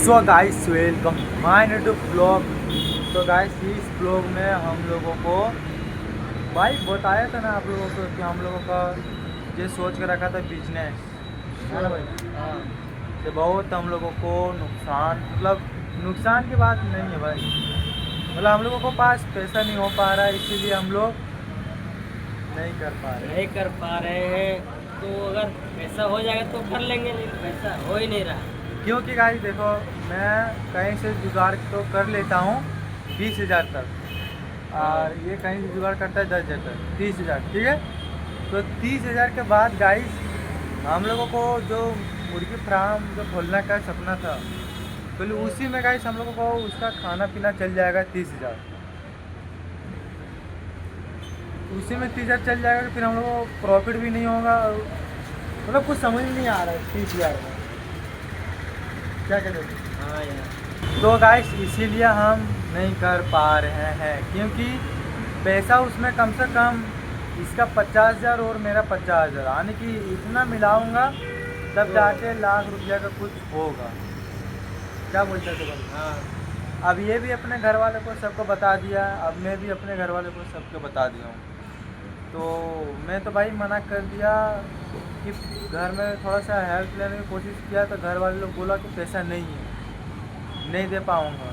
So guys welcome my new blog. तो guys इस blog में हम लोगों को भाई बताया था ना आप लोगों को कि हम लोगों का ये सोच के रखा था बिजनेस है ना भाई। हाँ। तो बहुत हम लोगों को नुकसान नुकसान की बात नहीं है भाई, हम लोगों को पास पैसा नहीं हो पा रहा है, इसीलिए हम लोग नहीं कर पा रहे। नहीं कर पा रहे हैं तो अगर पैसा हो जाएगा तो कर लेंगे, लेकिन पैसा हो ही नहीं रहा। क्योंकि गाइस देखो, मैं कहीं से जुगाड़ तो कर लेता हूँ 20,000 तक, हाँ। और ये कहीं से जुगाड़ करता है 10,000 तक, 30,000, ठीक है। तो 30,000 के बाद गाइस हम लोगों को जो मुर्गी फार्म जो खोलने का सपना था, तो उसी में गाइस हम लोगों को उसका खाना पीना चल जाएगा 30,000, उसी में 30,000 चल जाएगा। तो फिर हम लोगों को प्रॉफिट भी नहीं होगा, कुछ समझ नहीं आ रहा है 30,000 में क्या करें। हाँ यार। तो गाइस इसीलिए हम नहीं कर पा रहे हैं, क्योंकि पैसा उसमें कम से कम इसका 50,000 और मेरा 50,000, यानी कि इतना मिलाऊंगा तब जाके लाख रुपया का कुछ होगा। क्या बोलते थे भाई? हाँ। अब ये भी अपने घर वाले को सबको बता दिया, अब मैं भी अपने घर वाले को सबको बता दिया हूँ। तो मैं तो भाई मना कर दिया कि घर में थोड़ा सा हेल्प लेने की कोशिश किया, तो घर वाले लोग बोला कि पैसा नहीं है, नहीं दे पाऊँगा।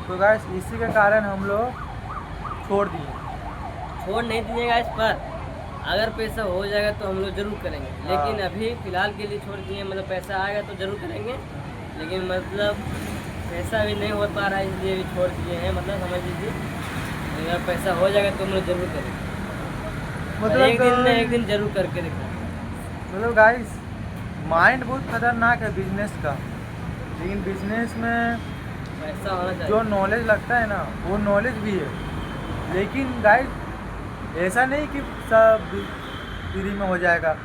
तो गाइस इसी के कारण हम लोग छोड़ दिए। छोड़ नहीं दीजिएगा इस पर, अगर पैसा हो जाएगा तो हम लोग जरूर करेंगे, लेकिन हाँ। अभी फिलहाल के लिए छोड़ दिए। मतलब पैसा आएगा तो जरूर करेंगे, लेकिन मतलब पैसा भी नहीं हो पा रहा है, इसलिए भी छोड़ दिए हैं। मतलब समझ लीजिए, अगर पैसा हो जाएगा तो हम लोग जरूर करेंगे। एक दिन जरूर करके दिखाएंगे। गाइस माइंड बहुत खतरनाक है बिजनेस का, लेकिन बिजनेस में पैसा होना चाहिए। जो नॉलेज लगता है ना वो नॉलेज भी है, लेकिन गाइस ऐसा नहीं कि सब फ्री में हो जाएगा,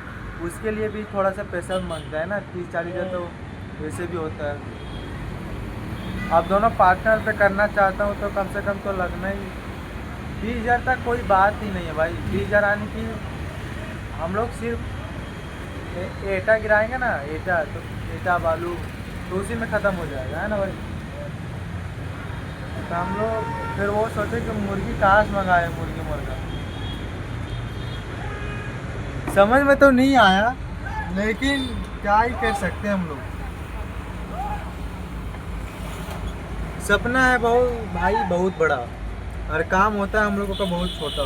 उसके लिए भी थोड़ा सा पैसा मांगता है ना, 30-40 हज़ार तो वैसे भी होता है। अब दोनों पार्टनर पे करना चाहता हूँ तो कम से कम तो लगना ही 20,000 तक कोई बात ही नहीं है भाई। 20,000 आने की हम लोग सिर्फ ईटा गिराएंगे ना, ईटा तो ईटा बालू तो उसी में ख़त्म हो जाएगा, है ना भाई। तो हम लोग फिर वो सोचे कि मुर्गी कहाँ से मंगाए, मुर्गी मुर्गा समझ में तो नहीं आया, लेकिन क्या ही कर सकते हैं हम लोग। सपना है बहुत भाई, बहुत बड़ा, और काम होता है हम लोगों का बहुत छोटा।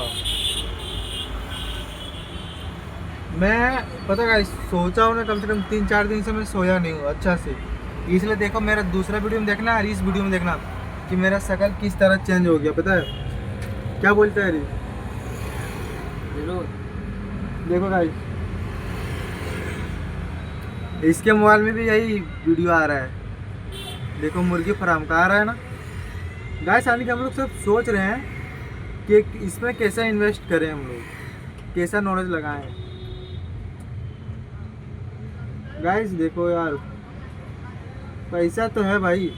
मैं पता है सोचा हूँ ना, कम से कम 3-4 दिन से मैं सोया नहीं हूँ अच्छा से, इसलिए देखो मेरा दूसरा वीडियो में देखना और इस वीडियो में देखना कि मेरा शक्ल किस तरह चेंज हो गया, पता है क्या बोलते हैं? जरूर। देखो गाइस, इसके मोबाइल में भी यही वीडियो आ रहा है, देखो मुर्गी फार्म का आ रहा है ना गाइस। यानी कि हम लोग सब सोच रहे हैं कि इसमें कैसा इन्वेस्ट करें, हम लोग कैसा नॉलेज लगाएं। गाइस देखो यार, पैसा तो है भाई,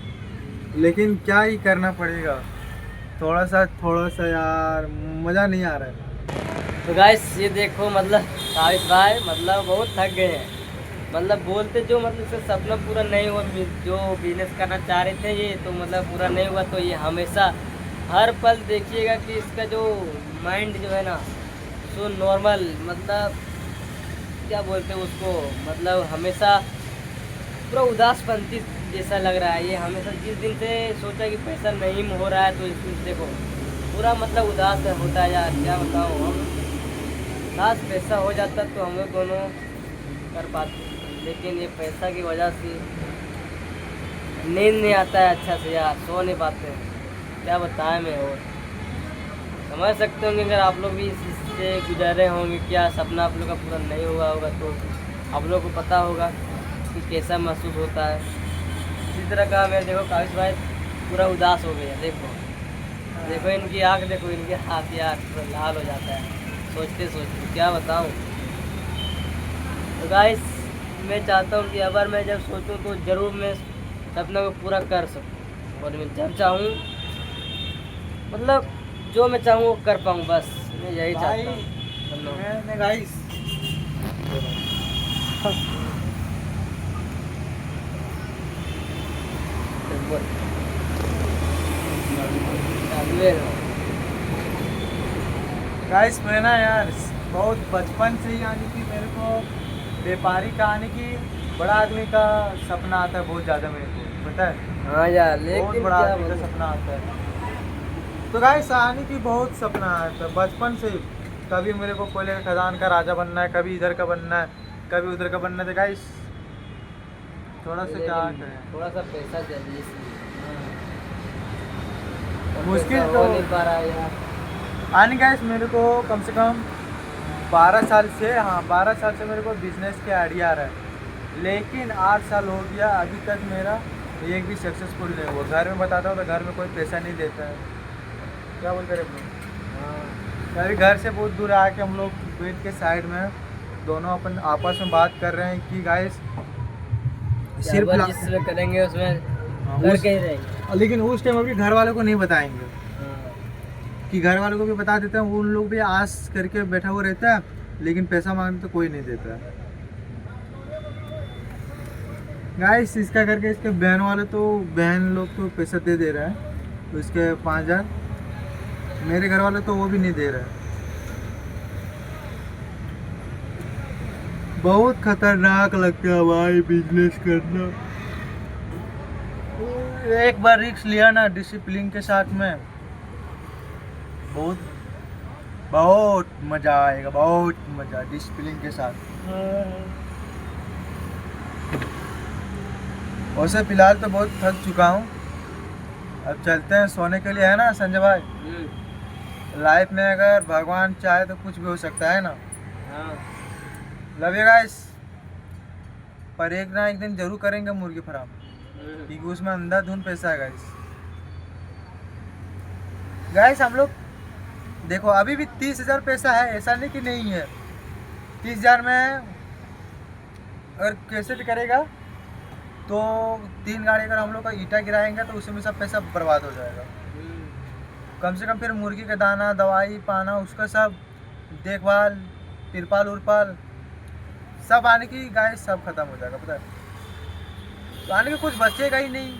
लेकिन क्या ही करना पड़ेगा, थोड़ा सा यार मज़ा नहीं आ रहा है। तो गाइस ये देखो, मतलब साबित भाई मतलब बहुत थक गए हैं। मतलब बोलते जो मतलब इसका सपना पूरा नहीं हुआ, जो बिजनेस करना चाह रहे थे ये, तो मतलब पूरा नहीं हुआ। तो ये हमेशा हर पल देखिएगा कि इसका जो माइंड जो है ना, सो नॉर्मल, मतलब क्या बोलते हैं उसको, मतलब हमेशा पूरा उदासपंती जैसा लग रहा है। ये हमेशा जिस दिन से सोचा कि पैसा नहीं हो रहा है, तो इस दिन से देखो पूरा मतलब उदास होता है यार। क्या बताऊँ, हम लास्ट पैसा हो जाता तो हम लोग दोनों कर पाते, लेकिन ये पैसा की वजह से नींद नहीं आता है अच्छा से यार, सो नहीं पाते हैं। क्या बताएं मैं, और समझ सकते होंगे अगर आप लोग भी इससे गुजरे होंगे, क्या सपना आप लोग का पूरा नहीं हुआ होगा, तो आप लोग को पता होगा कि कैसा महसूस होता है। इसी तरह का मैं देखो काविश भाई पूरा उदास हो गया। देखो देखो इनकी आँख, देखो इनके हाथ यार पूरा लाल हो जाता है सोचते सोचते, क्या बताऊँ। तो गाइस मैं चाहता हूँ कि अगर मैं जब सोचूं तो ज़रूर मैं सपना को पूरा कर सकूं, और मैं जब चाहूँ मतलब जो मैं चाहूँ वो कर पाऊँ, बस मैं यही चाहता हूँ। मैंने गाइस बोल चालू है। गाइस मैं ना यार बहुत बचपन से ही यानी कि मेरे को व्यापारी का आने की बड़ा आदमी का सपना आता है बहुत ज़्यादा मेरे को पता है। हाँ यार बहुत लेकिन बड़ा क्या आदमी का बोलूं। सपना आता है। तो गाइस आने की बहुत सपना आता है बचपन से ही। कभी मेरे को कोयले के खदान का राजा बनना है, कभी इधर का बनना है, कभी उधर का बनना है। तो गाइस थोड़ा सा क्या लेकिन करें, थोड़ा सा पैसा चाहिए इसलिए। मुश्किल पैसा तो हो नहीं पा रहा है यार। आने गाइस मेरे को कम से कम 12 साल से, हाँ 12 साल से मेरे को बिजनेस के आइडिया आ रहा है, लेकिन 8 साल हो गया अभी तक मेरा एक भी सक्सेसफुल नहीं हुआ। घर में बताता हूँ तो घर में कोई पैसा नहीं देता है। क्या बोलते रहे लोग, हाँ अभी घर से बहुत दूर आके हम लोग बैठ के साइड में दोनों अपन आपस में बात कर रहे हैं कि गाइस सिर्फ जिसमें करेंगे उसमें हाँ, करके ही रहेंगे। लेकिन उस टाइम अभी घर वालों को नहीं बताएंगे हाँ। कि घर वालों को भी बता देते हैं, उन लोग भी आस करके बैठा हुआ रहता है, लेकिन पैसा मांगने तो कोई नहीं देता है। गाइस इसका करके इसके बहन वाले तो बहन लोग तो पैसा दे रहा है, तो इसके 5,000 मेरे घर वाले तो वो भी नहीं दे रहे हैं। बहुत खतरनाक लगता है भाई बिजनेस करना। एक बार रिस्क लिया ना डिसिप्लिन के साथ में, बहुत बहुत मजा आएगा, बहुत मजा डिसिप्लिन के साथ। वैसे फिलहाल तो बहुत थक चुका हूँ, अब चलते हैं सोने के लिए, है ना संजय भाई। लाइफ में अगर भगवान चाहे तो कुछ भी हो सकता है ना। हाँ। लव यू गाइस, पर एक ना एक दिन जरूर करेंगे मुर्गी फार्म, क्योंकि उसमें अंधाधुंध पैसा है गाइस। गाइस हम लोग देखो अभी भी 30,000 पैसा है, ऐसा नहीं कि नहीं है। 30,000 में अगर कैसे भी करेगा तो 3 गाड़ी अगर हम लोग का ईटा गिराएंगे तो उसमें सब पैसा बर्बाद हो जाएगा। कम से कम फिर मुर्गी का दाना, दवाई पाना, उसका सब देखभाल, तिरपाल उरपाल सब आने की गाइस सब खत्म हो जाएगा पता है। तो आने के कुछ बचेगा ही नहीं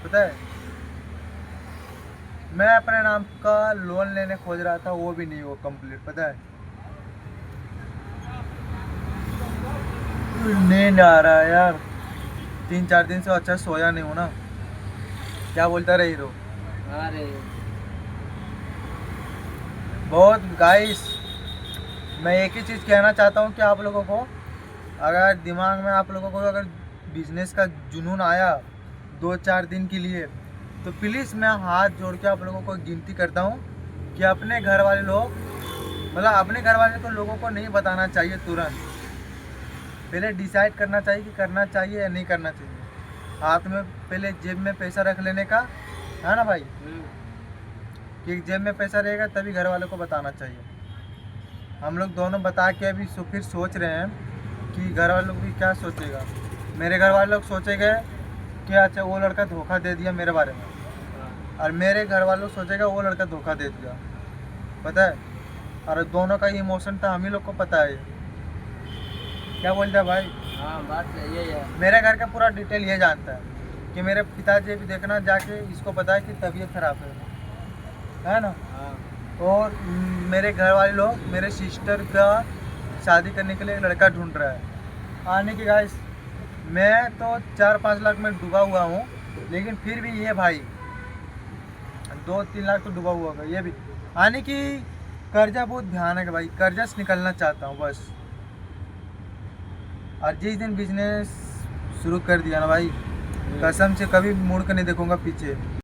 पता है। मैं अपने नाम का लोन लेने खोज रहा था, वो भी नहीं हुआ कंप्लीट पता है। नींद आ रहा है यार, 3-4 दिन से अच्छा सोया नहीं हूँ ना। क्या बोलता रहे हीरो। अरे बहुत गाइस मैं एक ही चीज़ कहना चाहता हूँ कि आप लोगों को अगर दिमाग में आप लोगों को अगर बिजनेस का जुनून आया 2-4 दिन के लिए, तो प्लीज़ मैं हाथ जोड़ के आप लोगों को गिनती करता हूँ कि अपने घर वाले लोग, मतलब अपने घर वाले को लोगों को नहीं बताना चाहिए तुरंत। पहले डिसाइड करना चाहिए कि करना चाहिए या नहीं करना चाहिए। हाथ में पहले जेब में पैसा रख लेने का, है ना भाई, कि जेब में पैसा रहेगा तभी घर वालों को बताना चाहिए। हम लोग दोनों बता के अभी फिर सोच रहे हैं कि घर वाले लोग भी क्या सोचेगा। मेरे घर वाले लोग सोचेंगे कि अच्छा वो लड़का धोखा दे दिया मेरे बारे में, और मेरे घर वाले लोग सोचेगा वो लड़का धोखा दे दिया पता है। और दोनों का इमोशन था हम ही लोग को पता है। क्या बोलते हैं भाई। हाँ बात सही है यार। मेरे घर का पूरा डिटेल ये जानता है कि मेरे पिताजी भी देखना जाके इसको पता है कि तबीयत खराब है ना। हाँ। और मेरे घर वाले लोग मेरे सिस्टर का शादी करने के लिए एक लड़का ढूंढ रहा है आने की गाइस। मैं तो 4-5 लाख में डूबा हुआ हूँ, लेकिन फिर भी ये भाई 2-3 लाख तो डूबा हुआ होगा ये भी आने की। कर्जा बहुत भयानक है भाई, कर्जा से निकलना चाहता हूँ बस। और जिस दिन बिजनेस शुरू कर दिया ना भाई, कसम से कभी मुड़ कर नहीं देखूंगा पीछे।